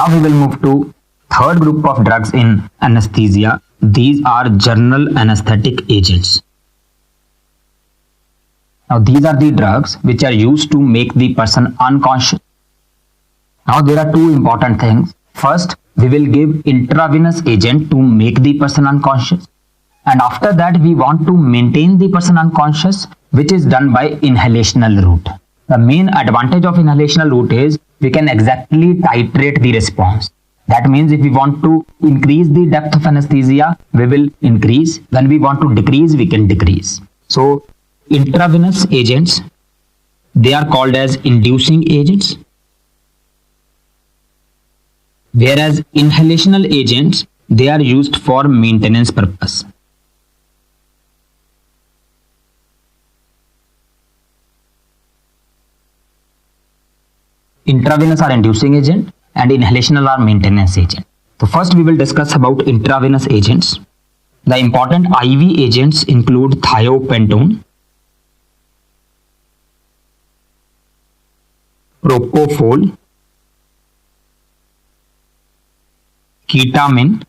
Now we will move to third group of drugs in anesthesia. These are general anesthetic agents. Now these are the drugs which are used to make the person unconscious. Now there are two important things. First, we will give intravenous agent to make the person unconscious. And after that, we want to maintain the person unconscious, which is done by inhalational route. The main advantage of inhalational route is we can exactly titrate the response. That means if we want to increase the depth of anesthesia, we will increase. When we want to decrease, we can decrease. So intravenous agents, they are called as inducing agents. Whereas inhalational agents, they are used for maintenance purpose. Intravenous are inducing agent and inhalational are maintenance agent. So first we will discuss about intravenous agents. The important IV agents include thiopentone, propofol, ketamine,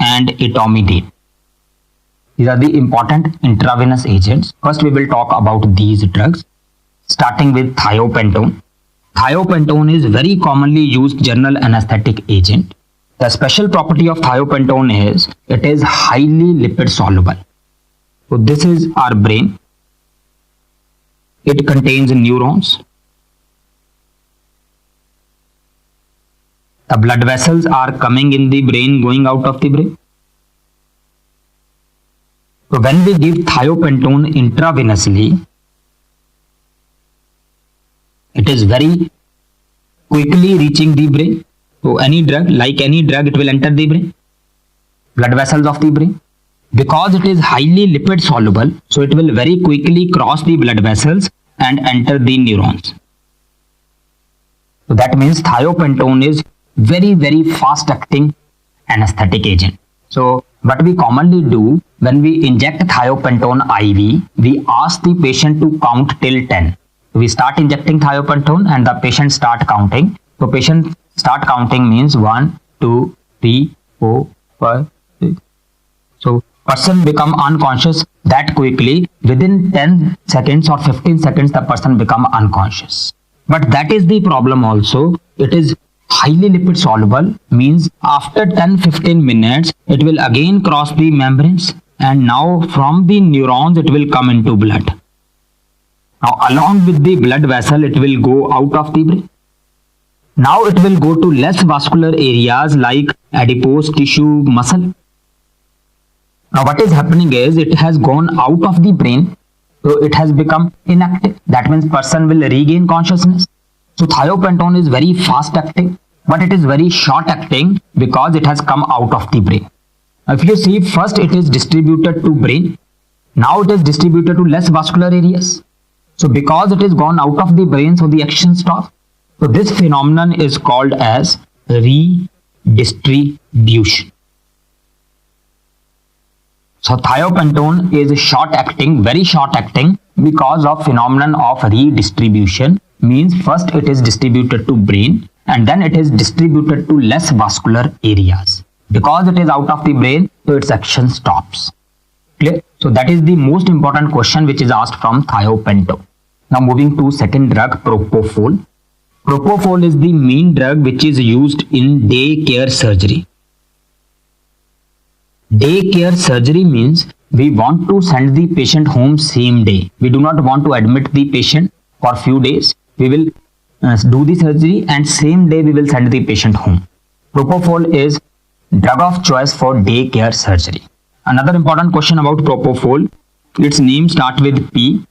and etomidate. These are the important intravenous agents. First we will talk about these drugs, starting with thiopentone. Thiopentone is very commonly used general anesthetic agent. The special property of thiopentone is it is highly lipid soluble. So this is our brain. It contains neurons. The blood vessels are coming in the brain, going out of the brain. So when we give thiopentone intravenously, it is very quickly reaching the brain. So any drug, like any drug, it will enter the brain, blood vessels of the brain. Because it is highly lipid soluble, so it will very quickly cross the blood vessels and enter the neurons. So that means thiopentone is very fast acting anesthetic agent. So what we commonly do when we inject thiopentone IV, we ask the patient to count till 10. We start injecting thiopentone and the patient start counting. So patient start counting means 1, 2, 3, 4, 5, 6. So person become unconscious that quickly. Within 10 seconds or 15 seconds the person become unconscious. But that is the problem also. It is highly lipid soluble, means after 10-15 minutes it will again cross the membranes and now from the neurons it will come into blood. Now along with the blood vessel it will go out of the brain. Now it will go to less vascular areas like adipose tissue, muscle. Now what is happening is it has gone out of the brain, so it has become inactive. That means person will regain consciousness. So thiopentone is very fast acting, but it is very short acting because it has come out of the brain. If you see, first it is distributed to brain, now it is distributed to less vascular areas. So because it is gone out of the brain, so the action stops. So this phenomenon is called as redistribution. So thiopentone is short acting, very short acting because of phenomenon of redistribution. Means first it is distributed to brain and then it is distributed to less vascular areas. Because it is out of the brain, so its action stops. Clear? So that is the most important question which is asked from thiopentone. Now moving to second drug, propofol. Propofol is the main drug which is used in day care surgery. Day care surgery means we want to send the patient home same day. We do not want to admit the patient for few days. We will do the surgery and same day we will send the patient home. Propofol is drug of choice for day care surgery. Another important question about propofol, its name starts with P.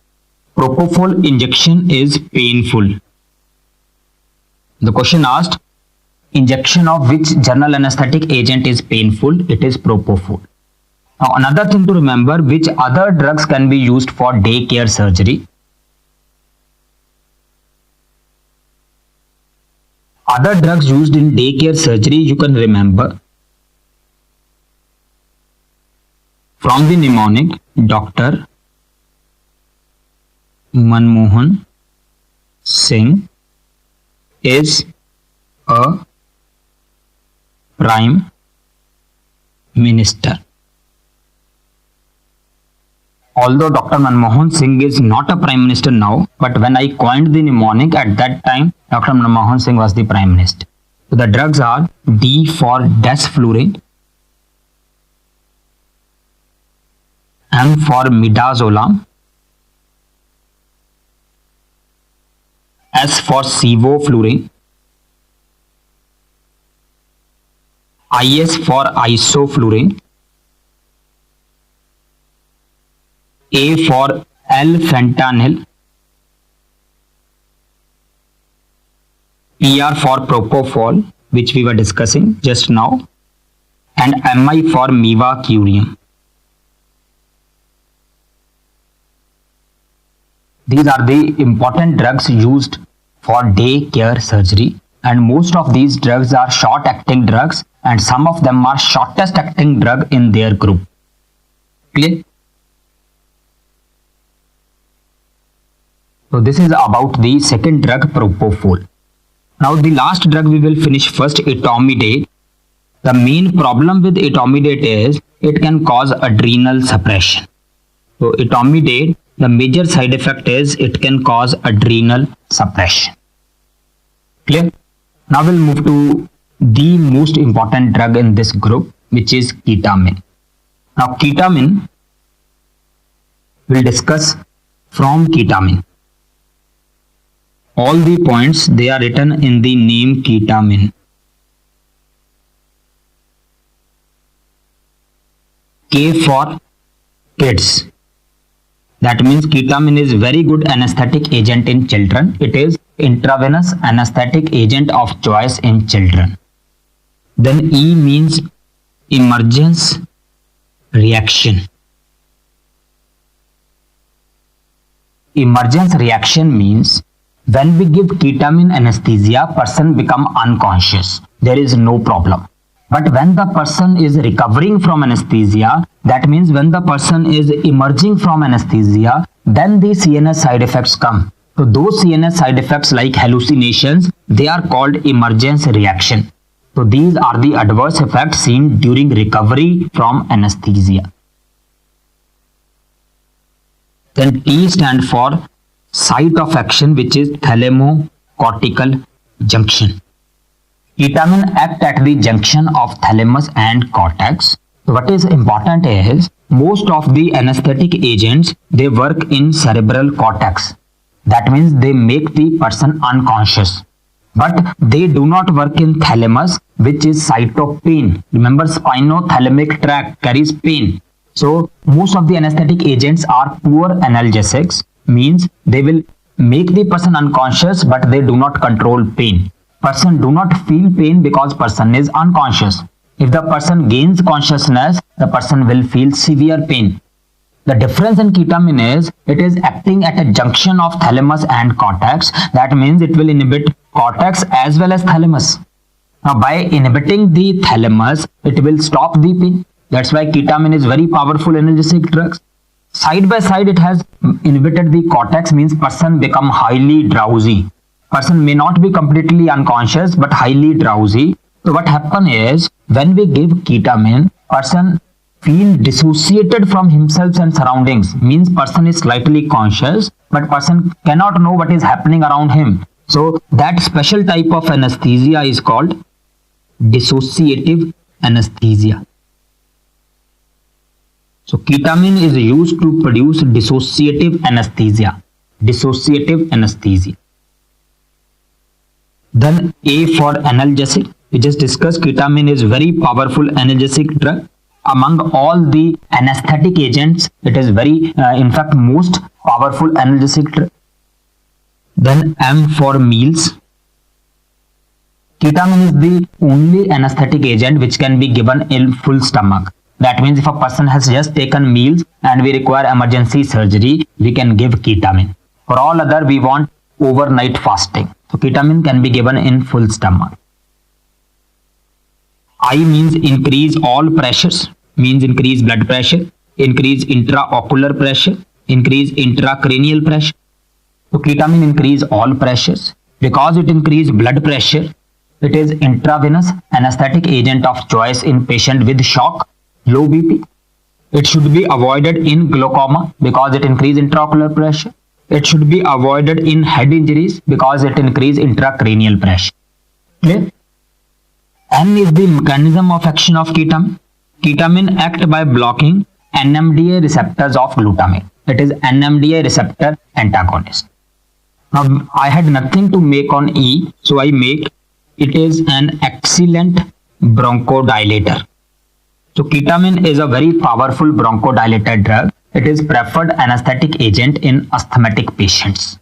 Propofol injection is painful. The question asked, injection of which general anesthetic agent is painful? It is propofol. Now another thing to remember, which other drugs can be used for day care surgery? Other drugs used in day care surgery you can remember. From the mnemonic, Dr. Manmohan Singh is a prime minister. Although Dr. Manmohan Singh is not a prime minister now, but when I coined the mnemonic at that time, Dr. Manmohan Singh was the prime minister. So the drugs are D for desflurane, M for midazolam, S for sevoflurane, IS for isoflurane, A for L-fentanyl, PR for propofol, which we were discussing just now, and MI for mivacurium. These are the important drugs used for day care surgery, and most of these drugs are short acting drugs, and some of them are shortest acting drug in their group. Clear? So this is about the second drug, propofol. Now the last drug we will finish first, etomidate. The main problem with etomidate is it can cause adrenal suppression. So etomidate, the major side effect is it can cause adrenal suppression. Clear? Now we'll move to the most important drug in this group, which is ketamine. Now ketamine, we'll discuss from ketamine. All the points, they are written in the name ketamine. K for kids. That means ketamine is very good anesthetic agent in children. It is intravenous anesthetic agent of choice in children. Then E means emergence reaction. Emergence reaction means when we give ketamine anesthesia, person become unconscious. There is no problem. But when the person is recovering from anesthesia, that means when the person is emerging from anesthesia, then the CNS side effects come. So those CNS side effects like hallucinations, they are called emergence reaction. So these are the adverse effects seen during recovery from anesthesia. Then T stand for site of action, which is thalamocortical junction. Ketamine act at the junction of thalamus and cortex. So what is important is most of the anesthetic agents, they work in cerebral cortex. That means they make the person unconscious. But they do not work in thalamus, which is site of pain. Remember, spinothalamic tract carries pain. So most of the anesthetic agents are poor analgesics, means they will make the person unconscious, but they do not control pain. Person do not feel pain because person is unconscious. If the person gains consciousness, the person will feel severe pain. The difference in ketamine is it is acting at a junction of thalamus and cortex. That means it will inhibit cortex as well as thalamus. Now by inhibiting the thalamus, it will stop the pain. That's why ketamine is very powerful analgesic drugs. Side by side, it has inhibited the cortex, means person become highly drowsy. Person may not be completely unconscious, but highly drowsy. So what happen is when we give ketamine, person feel dissociated from himself and surroundings. Means person is slightly conscious, but person cannot know what is happening around him. So that special type of anesthesia is called dissociative anesthesia. So ketamine is used to produce dissociative anesthesia. Dissociative anesthesia. Then A for analgesic. We just discussed ketamine is very powerful analgesic drug. Among all the anesthetic agents, it is very, in fact, most powerful analgesic drug. Then M for meals. Ketamine is the only anesthetic agent which can be given in full stomach. That means if a person has just taken meals and we require emergency surgery, we can give ketamine. For all other, we want overnight fasting. So ketamine can be given in full stomach. I means increase all pressures, means increase blood pressure, increase intraocular pressure, increase intracranial pressure. So ketamine increase all pressures. Because it increase blood pressure, it is intravenous anesthetic agent of choice in patient with shock, low BP. It should be avoided in glaucoma because it increase intraocular pressure. It should be avoided in head injuries because it increase intracranial pressure. Clear? N is the mechanism of action of ketamine. Ketamine act by blocking NMDA receptors of glutamate. It is NMDA receptor antagonist. Now I had nothing to make on E, so I make it is an excellent bronchodilator. So ketamine is a very powerful bronchodilator drug. It is preferred anesthetic agent in asthmatic patients.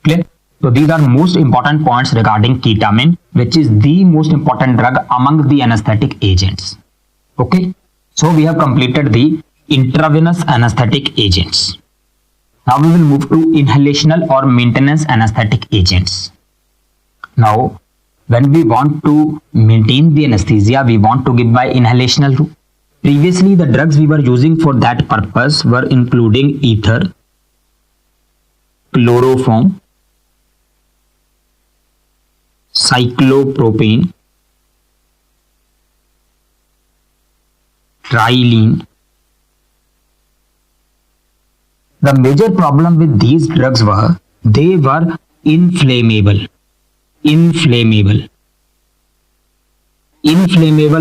Clear? So these are most important points regarding ketamine, which is the most important drug among the anesthetic agents. Okay. So we have completed the intravenous anesthetic agents. Now we will move to inhalational or maintenance anesthetic agents. Now, when we want to maintain the anesthesia, we want to give by inhalational route. Previously, the drugs we were using for that purpose were including ether, chloroform, cyclopropane, trilene. The major problem with these drugs were they were inflammable. Inflammable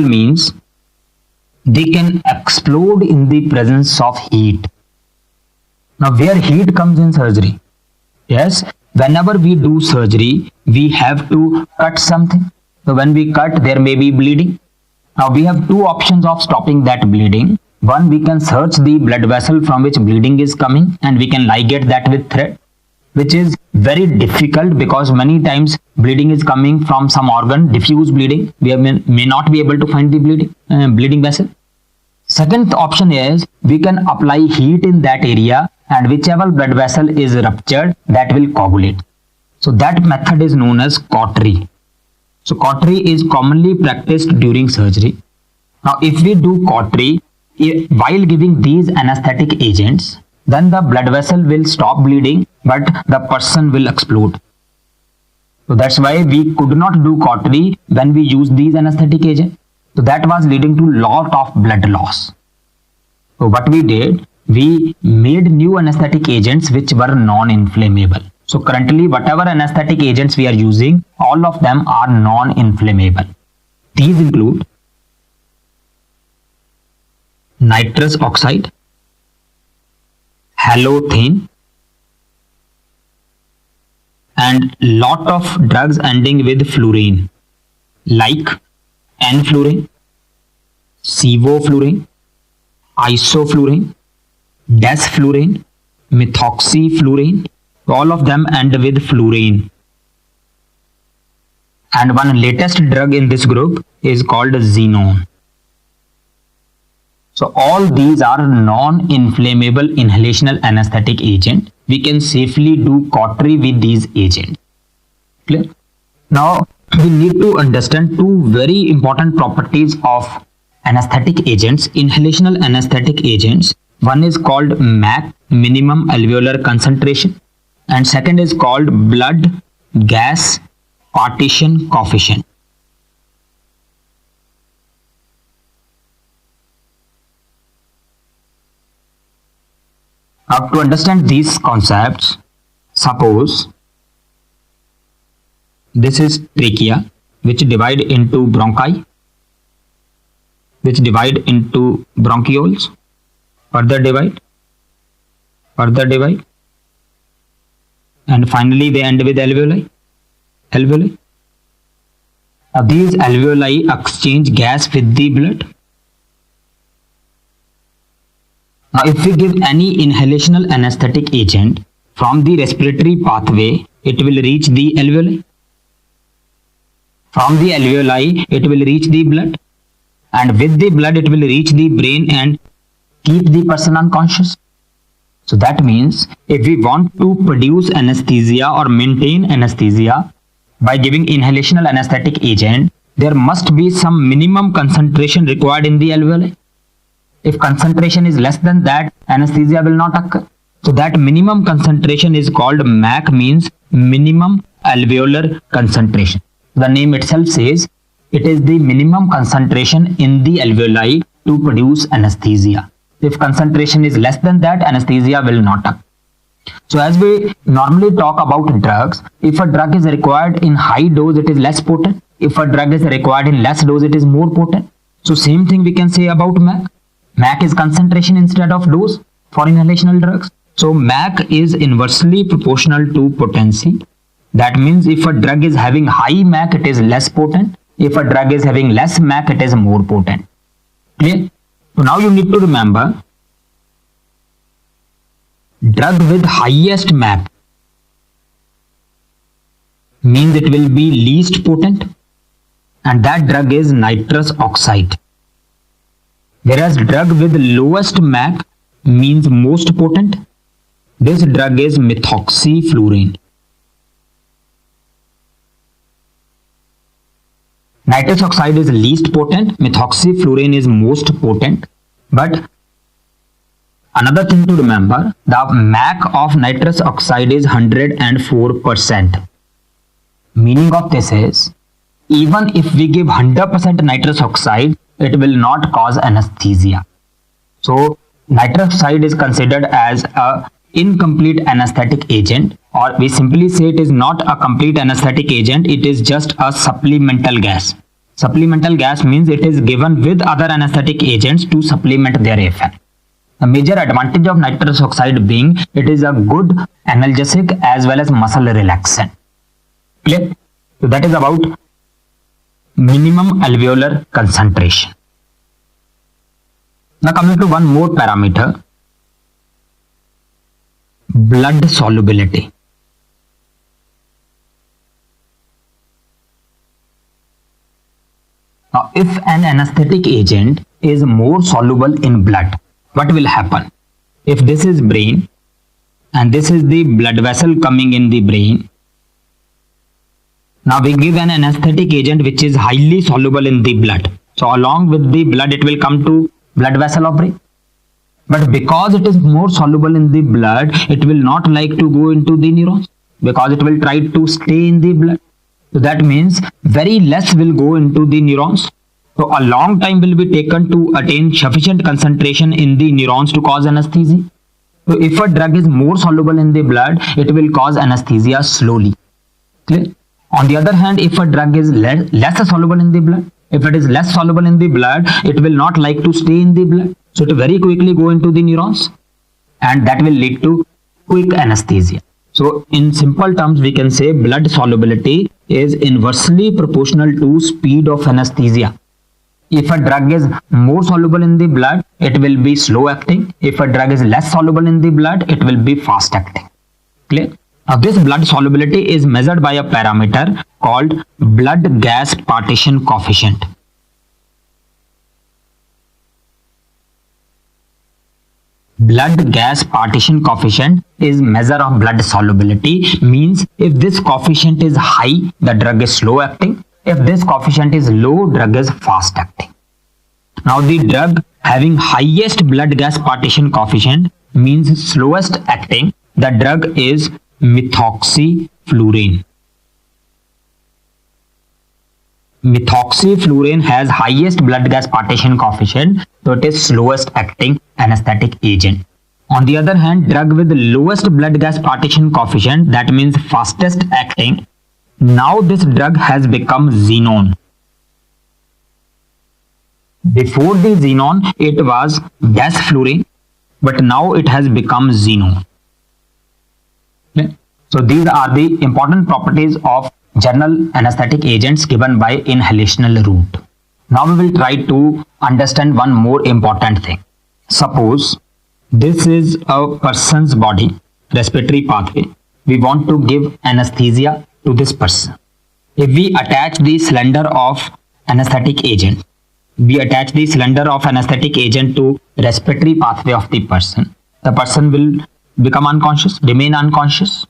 means they can explode in the presence of heat. Now where heat comes in surgery? Yes, whenever we do surgery, we have to cut something. So when we cut, there may be bleeding. Now we have two options of stopping that bleeding. One, we can search the blood vessel from which bleeding is coming and we can ligate that with thread, which is very difficult because many times bleeding is coming from some organ, diffuse bleeding. We may not be able to find the bleeding vessel. Second option is we can apply heat in that area and whichever blood vessel is ruptured, that will coagulate. So that method is known as cautery. So cautery is commonly practiced during surgery. Now if we do cautery, while giving these anesthetic agents, then the blood vessel will stop bleeding, but the person will explode. So that's why we could not do cautery when we use these anesthetic agents. So that was leading to lot of blood loss. So what we did, we made new anesthetic agents which were non-inflammable. So currently whatever anesthetic agents we are using, all of them are non-inflammable. These include nitrous oxide, halothane, and lot of drugs ending with fluorine like N-fluorine, sevoflurane, isoflurane, desflurane, methoxyflurane. All of them end with fluorine. And one latest drug in this group is called xenon. So all these are non-inflammable inhalational anesthetic agent. We can safely do cautery with these agents. Clear? Now we need to understand two very important properties of anesthetic agents, inhalational anesthetic agents. One is called MAC, minimum alveolar concentration, and second is called blood gas partition coefficient. Now to understand these concepts, suppose this is trachea which divide into bronchi, which divide into bronchioles, further divide, and finally they end with alveoli. Now these alveoli exchange gas with the blood. Now if we give any inhalational anesthetic agent from the respiratory pathway, it will reach the alveoli. From the alveoli, it will reach the blood, and with the blood it will reach the brain and keep the person unconscious. So that means if we want to produce anesthesia or maintain anesthesia by giving inhalational anesthetic agent, there must be some minimum concentration required in the alveoli. If concentration is less than that, anesthesia will not occur. So that minimum concentration is called MAC, means minimum alveolar concentration. The name itself says it is the minimum concentration in the alveoli to produce anesthesia. If concentration is less than that, anesthesia will not occur. So as we normally talk about drugs, if a drug is required in high dose, it is less potent. If a drug is required in less dose, it is more potent. So same thing we can say about MAC. MAC is concentration instead of dose for inhalational drugs. So MAC is inversely proportional to potency. That means if a drug is having high MAC, it is less potent. If a drug is having less MAC, it is more potent. Clear? So now you need to remember, drug with highest MAC means it will be least potent, and that drug is nitrous oxide. Whereas drug with lowest MAC means most potent. This drug is methoxyfluorine. Nitrous oxide is least potent, methoxyfluorine is most potent. But another thing to remember, the MAC of nitrous oxide is 104%. Meaning of this is, even if we give 100% nitrous oxide, it will not cause anesthesia. So nitrous oxide is considered as a incomplete anesthetic agent, or we simply say it is not a complete anesthetic agent, it is just a supplemental gas. Supplemental gas means it is given with other anesthetic agents to supplement their effect. The major advantage of nitrous oxide being it is a good analgesic as well as muscle relaxant. Clear? So that is about minimum alveolar concentration. Now coming to one more parameter, blood solubility. Now if an anesthetic agent is more soluble in blood, what will happen? If this is brain and this is the blood vessel coming in the brain, now we give an anesthetic agent which is highly soluble in the blood. So along with the blood it will come to blood vessel of brain. But because it is more soluble in the blood, it will not like to go into the neurons because it will try to stay in the blood. So that means very less will go into the neurons. So a long time will be taken to attain sufficient concentration in the neurons to cause anesthesia. So if a drug is more soluble in the blood, it will cause anesthesia slowly. Clear? On the other hand, if a drug is less soluble in the blood, if it is less soluble in the blood, it will not like to stay in the blood. So it will very quickly go into the neurons, and that will lead to quick anesthesia. So in simple terms, we can say blood solubility is inversely proportional to speed of anesthesia. If a drug is more soluble in the blood, it will be slow acting. If a drug is less soluble in the blood, it will be fast acting. Clear? Now this blood solubility is measured by a parameter called blood gas partition coefficient. Blood gas partition coefficient is measure of blood solubility, means if this coefficient is high, the drug is slow acting. If this coefficient is low, drug is fast acting. Now the drug having highest blood gas partition coefficient means slowest acting. The drug is methoxyfluorine. Methoxyfluorine has highest blood gas partition coefficient, so it is slowest acting anesthetic agent. On the other hand, drug with lowest blood gas partition coefficient, that means fastest acting. Now this drug has become xenon. Before the xenon, it was desflurane, but now it has become xenon. So these are the important properties of general anesthetic agents given by inhalational route. Now we will try to understand one more important thing. Suppose this is a person's body, respiratory pathway. We want to give anesthesia to this person. If we attach the cylinder of anesthetic agent, to respiratory pathway of the person will become unconscious, remain unconscious.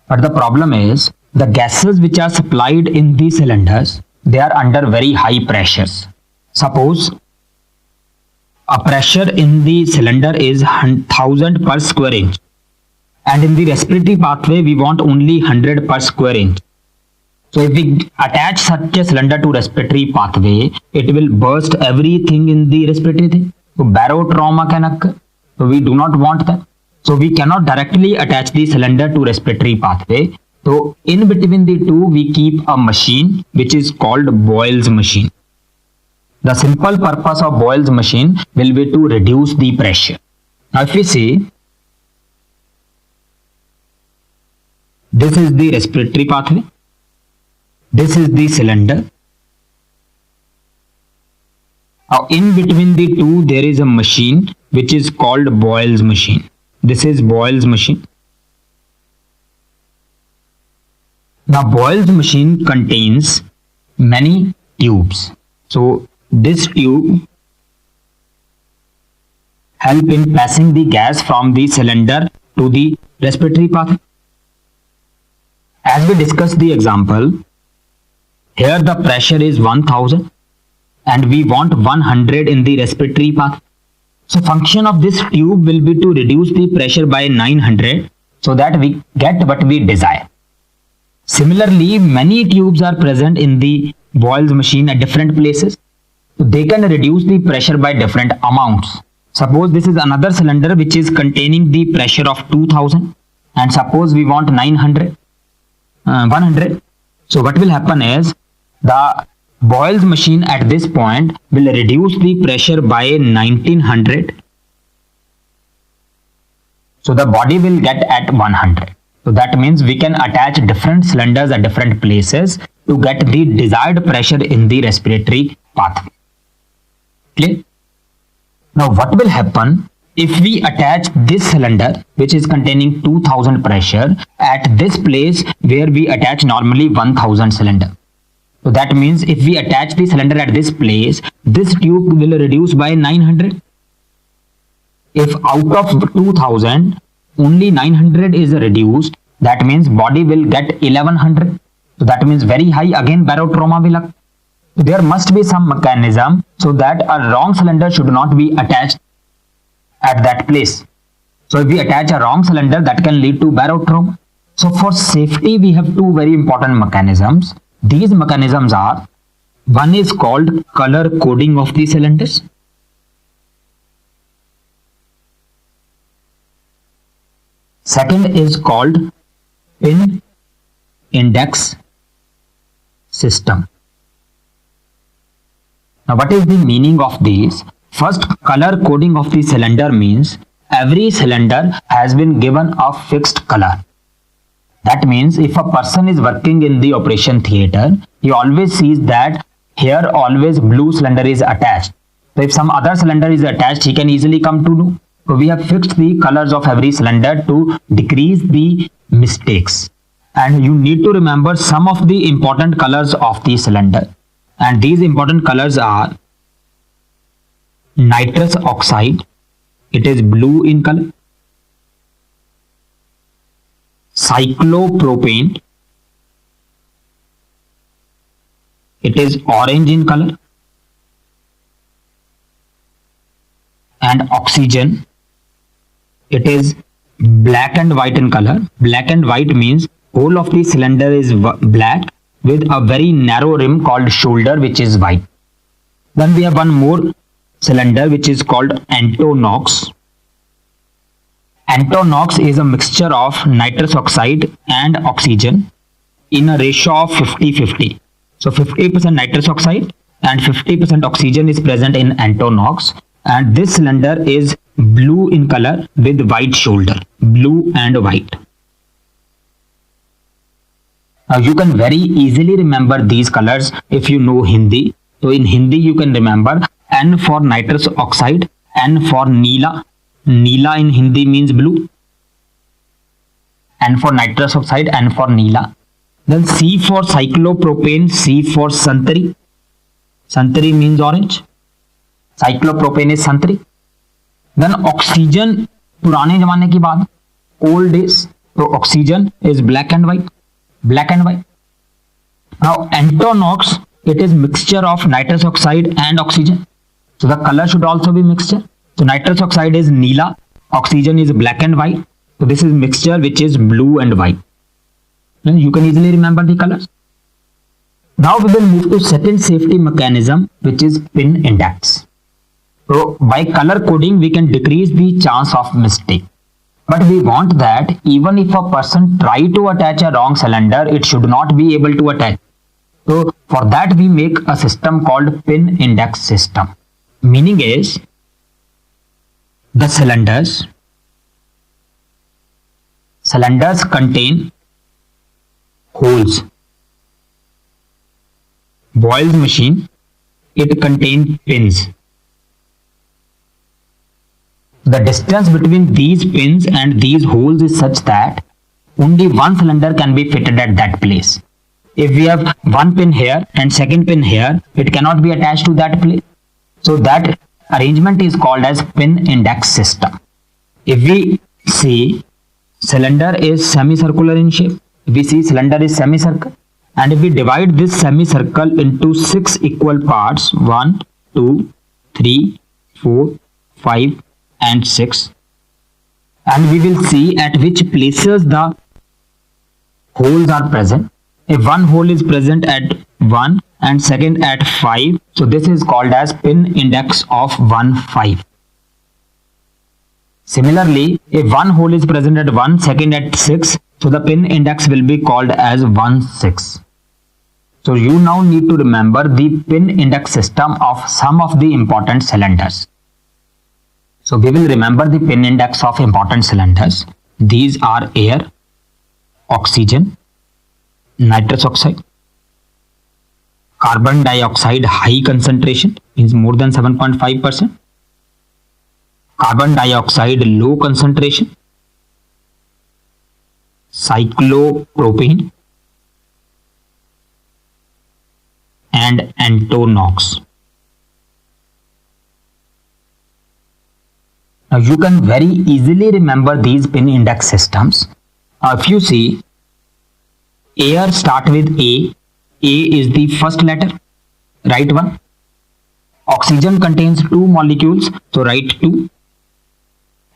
But the problem is, the gases which are supplied in these cylinders, they are under very high pressures. Suppose a pressure in the cylinder is 1000 per square inch. And in the respiratory pathway, we want only 100 per square inch. So if we attach such a cylinder to respiratory pathway, it will burst everything in the respiratory thing. So barotrauma can occur. So we do not want that. So we cannot directly attach the cylinder to respiratory pathway. So in between the two, we keep a machine which is called Boyle's machine. The simple purpose of Boyle's machine will be to reduce the pressure. Now if we see, this is the respiratory pathway. This is the cylinder. Now in between the two, there is a machine which is called Boyle's machine. This is Boyle's machine. Now Boyle's machine contains many tubes. So this tube help in passing the gas from the cylinder to the respiratory pathway. As we discussed the example, here the pressure is 1000 and we want 100 in the respiratory path. So function of this tube will be to reduce the pressure by 900 so that we get what we desire. Similarly, many tubes are present in the Boyle's machine at different places. So they can reduce the pressure by different amounts. Suppose this is another cylinder which is containing the pressure of 2000 and suppose we want 100. So what will happen is the Boyle's machine at this point will reduce the pressure by 1900. So the body will get at 100. So that means we can attach different cylinders at different places to get the desired pressure in the respiratory pathway. Clear? Now what will happen if we attach this cylinder which is containing 2000 pressure at this place where we attach normally 1000 cylinder? So that means if we attach the cylinder at this place, this tube will reduce by 900. If out of 2000 only 900 is reduced, that means body will get 1100. So that means very high, again barotrauma will occur. So there must be some mechanism so that a wrong cylinder should not be attached at that place. So if we attach a wrong cylinder, that can lead to barotrauma. So for safety, we have two very important mechanisms. These mechanisms are, one is called color coding of the cylinders. Second is called pin index system. Now what is the meaning of these? First, color coding of the cylinder means every cylinder has been given a fixed color. That means if a person is working in the operation theatre, he always sees that here always blue cylinder is attached. So if some other cylinder is attached, he can easily come to know. So we have fixed the colors of every cylinder to decrease the mistakes. And you need to remember some of the important colors of the cylinder. And these important colors are nitrous oxide, it is blue in color. Cyclopropane, it is orange in color. And oxygen, it is black and white in color. Black and white means whole of the cylinder is black with a very narrow rim called shoulder which is white. Then we have one more cylinder which is called Antonox. Antonox is a mixture of nitrous oxide and oxygen in a ratio of 50-50. So 50% nitrous oxide and 50% oxygen is present in Antonox, and this cylinder is blue in color with white shoulder, blue and white. Now you can very easily remember these colors if you know Hindi. So in Hindi you can remember N for nitrous oxide, N for Neela. Neela in Hindi means blue. N for nitrous oxide, N for Neela. Then C for cyclopropane, C for Santari. Santari means orange. Cyclopropane is Santari. Then oxygen, पुराने जमाने की बात, old days, तो oxygen is black and white. Black and white. Now Antonox, it is mixture of nitrous oxide and oxygen. So the color should also be mixture. So nitrous oxide is Neela, oxygen is black and white. So this is mixture which is blue and white. You can easily remember the colors. Now we will move to second safety mechanism, which is pin index. So by color coding we can decrease the chance of mistake. But we want that even if a person try to attach a wrong cylinder, it should not be able to attach. So for that we make a system called pin index system. Meaning is the cylinders contain holes. Boyle's machine, it contains pins. The distance between these pins and these holes is such that only one cylinder can be fitted at that place. If we have one pin here and second pin here, it cannot be attached to that place. So that arrangement is called as pin index system. If we see cylinder is semicircular in shape, we see cylinder is semicircle, and if we divide this semicircle into 6 equal parts, 1, 2, 3, 4, 5 and 6, and we will see at which places the holes are present. If one hole is present at 1 and second at 5, so this is called as pin index of 1, 5. Similarly, if one hole is present at 1, second at 6, so the pin index will be called as 1, 6. So you now need to remember the pin index system of some of the important cylinders. So we will remember the pin index of important cylinders. These are air, oxygen, nitrous oxide, carbon dioxide high concentration means more than 7.5%, carbon dioxide low concentration, cyclopropane and antonox. Now you can very easily remember these pin index systems. If you see, air start with A. A is the first letter, write 1. Oxygen contains 2 molecules, so write 2.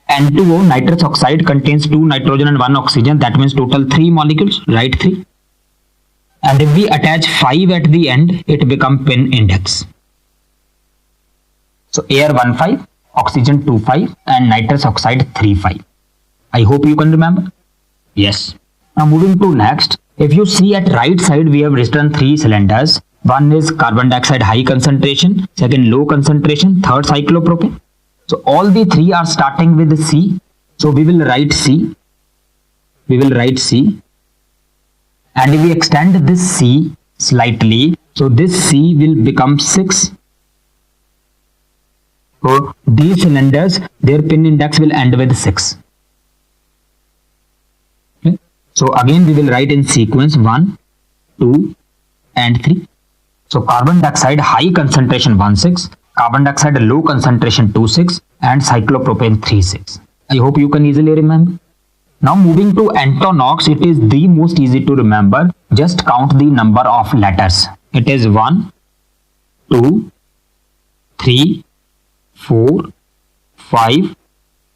N2O, nitrous oxide, contains 2 nitrogen and 1 oxygen, that means total 3 molecules, write 3. And if we attach 5 at the end, it becomes pin index. So air 1,5, oxygen 2,5 and nitrous oxide 3,5. I hope you can remember. Yes. Now moving to next, if you see at right side we have written 3 cylinders. One is carbon dioxide high concentration, second low concentration, third cyclopropane. So all the 3 are starting with C. So we will write C. And if we extend this C slightly, so this C will become 6. So these cylinders, their pin index will end with 6. Okay. So again we will write in sequence 1, 2 and 3. So carbon dioxide high concentration 1,6, carbon dioxide low concentration 2,6 and cyclopropane 3,6. I hope you can easily remember. Now moving to antonox, it is the most easy to remember. Just count the number of letters. It is 1, 2, 3, 4, 5,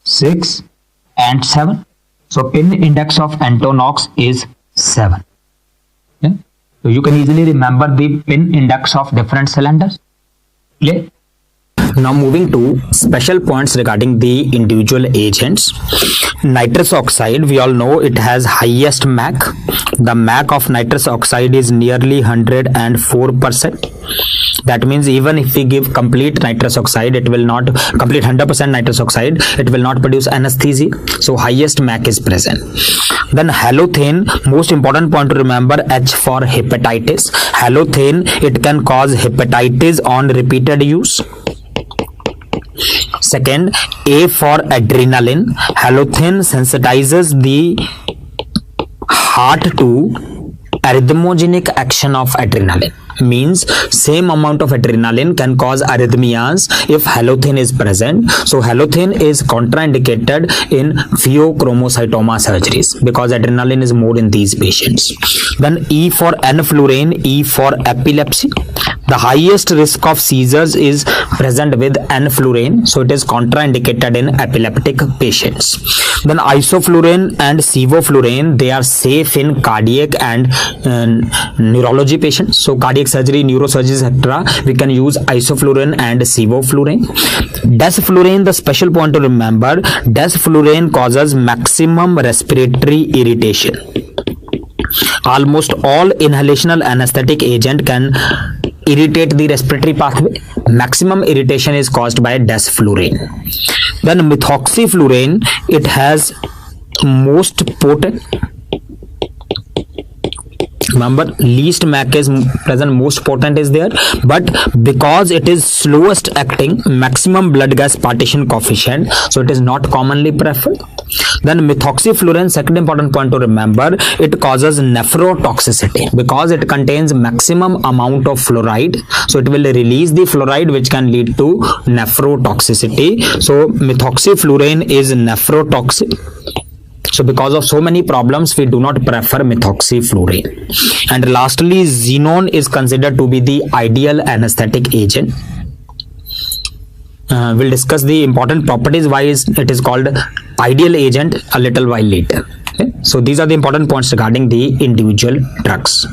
6 and 7. So pin index of antonox is 7. Okay? So you can easily remember the pin index of different cylinders. Okay? Now moving to special points regarding the individual agents. Nitrous oxide, we all know it has highest MAC. The MAC of nitrous oxide is nearly 104%. That means even if we give complete nitrous oxide, it will not complete 100% nitrous oxide, it will not produce anesthesia. So highest MAC is present. Then halothane, most important point to remember, H for hepatitis. Halothane, it can cause hepatitis on repeated use. Second, A for adrenaline. Halothane sensitizes the heart to arrhythmogenic action of adrenaline. Means same amount of adrenaline can cause arrhythmias if halothane is present. So halothane is contraindicated in pheochromocytoma surgeries because adrenaline is more in these patients. Then E for enflurane, E for epilepsy. The highest risk of seizures is present with enflurane, so it is contraindicated in epileptic patients. Then isoflurane and sevoflurane, they are safe in cardiac and neurology patients. So cardiac surgery, neurosurgery, etc. we can use isoflurane and sevoflurane. Desflurane, the special point to remember, desflurane causes maximum respiratory irritation. Almost all inhalational anesthetic agent can irritate the respiratory pathway. Maximum irritation is caused by desflurane. Then methoxyflurane, it has most potent, remember least MAC is present, most potent is there, but because it is slowest acting, maximum blood gas partition coefficient, so it is not commonly preferred. Then methoxyflurane, second important point to remember, it causes nephrotoxicity because it contains maximum amount of fluoride, so it will release the fluoride which can lead to nephrotoxicity. So methoxyflurane is nephrotoxic. So because of so many problems, we do not prefer methoxyflurane. And lastly, xenon is considered to be the ideal anesthetic agent. We'll discuss the important properties why it is called ideal agent a little while later. Okay? So these are the important points regarding the individual drugs.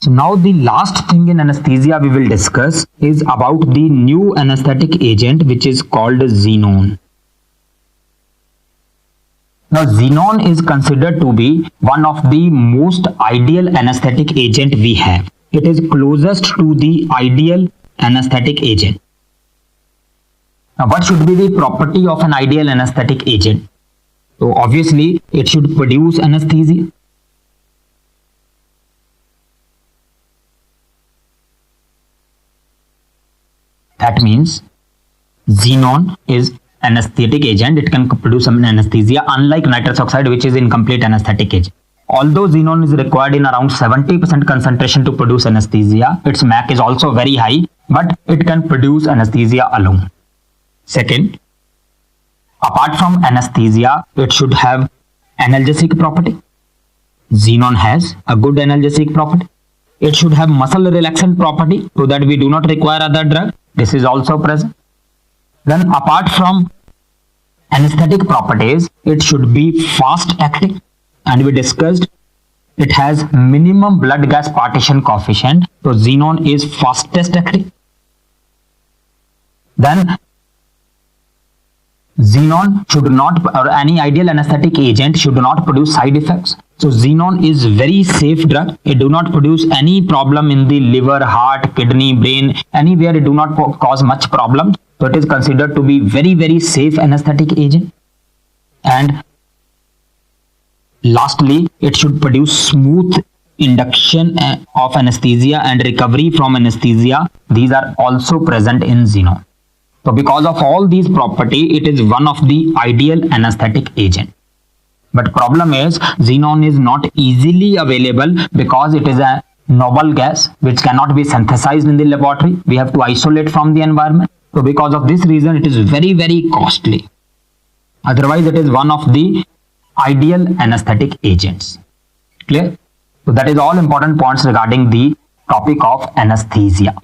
So now the last thing in anesthesia we will discuss is about the new anesthetic agent which is called xenon. Now xenon is considered to be one of the most ideal anesthetic agent we have. It is closest to the ideal anesthetic agent. Now what should be the property of an ideal anesthetic agent? So obviously it should produce anesthesia. That means xenon is anesthetic agent, it can produce some anesthesia, unlike nitrous oxide which is incomplete anesthetic agent. Although xenon is required in around 70% concentration to produce anesthesia, its MAC is also very high, but it can produce anesthesia alone. Second, apart from anesthesia, it should have analgesic property. Xenon has a good analgesic property. It should have muscle relaxant property so that we do not require other drug. This is also present. Then apart from anesthetic properties, it should be fast acting, and we discussed it has minimum blood gas partition coefficient, so xenon is fastest acting. Then xenon should not, or any ideal anesthetic agent should not produce side effects. So xenon is very safe drug. It do not produce any problem in the liver, heart, kidney, brain, anywhere it do not cause much problem. So it is considered to be very safe anesthetic agent. And lastly, it should produce smooth induction of anesthesia and recovery from anesthesia. These are also present in xenon. So because of all these property, it is one of the ideal anesthetic agent. But problem is xenon is not easily available because it is a noble gas which cannot be synthesized in the laboratory. We have to isolate from the environment. So because of this reason, it is very costly. Otherwise, it is one of the ideal anesthetic agents. Clear? So that is all important points regarding the topic of anesthesia.